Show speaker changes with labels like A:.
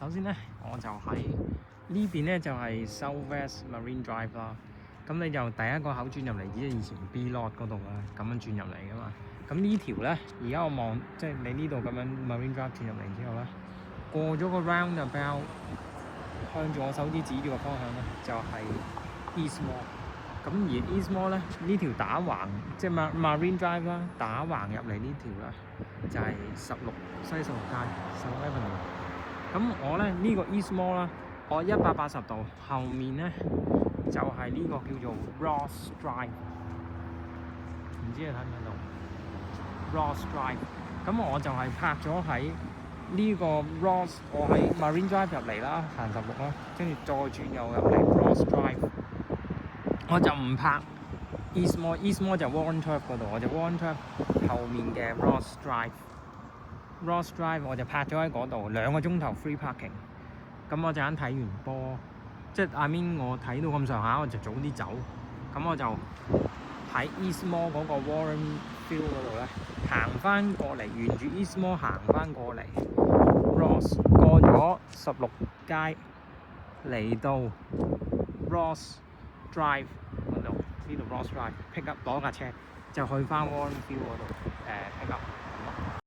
A: 首先咧，我就喺呢邊咧就係 Southwest Marine Drive 啦。咁你就第一個口轉入嚟，即係以前 B Lot 嗰度啦，咁樣轉入嚟噶嘛。咁呢條咧，而家我望即係你呢度咁樣 Marine Drive 轉入嚟之後咧，過咗個 roundabout，向住我手指指住個方向咧，就係 East Mall。咁而 East Mall 咧，呢條打橫即係 Marine Drive 啦，打橫入嚟呢條啦，就係西16街16 Avenue。咁我咧呢個 East Mall 啦，我180度後面咧就係呢個叫做 Ross Drive， 唔知你睇唔睇到 Ross Drive？ 咁我就係泊咗喺呢個 Ross， 我喺 Marine Drive 入嚟啦，行16啦，跟住再轉右入嚟 Ross Drive。我就唔泊 East Mall，East Mall 就 Warren Turf 嗰度，我就 Warren Turf 後面嘅 Ross Drive。Ross Drive 我就泊咗喺嗰度2個鐘頭 free parking。咁我陣間睇完波，即係 I mean 我睇到咁上下，我就早啲走。咁我就喺 East Mall 嗰個 Warren Field 嗰度咧，行翻過嚟，沿住 East Mall 行翻過嚟 Ross， 過咗16街嚟到 Ross Drive 嗰度，呢度 Ross Drive pick up 攞架車就去翻 Warren Field 嗰度pick up。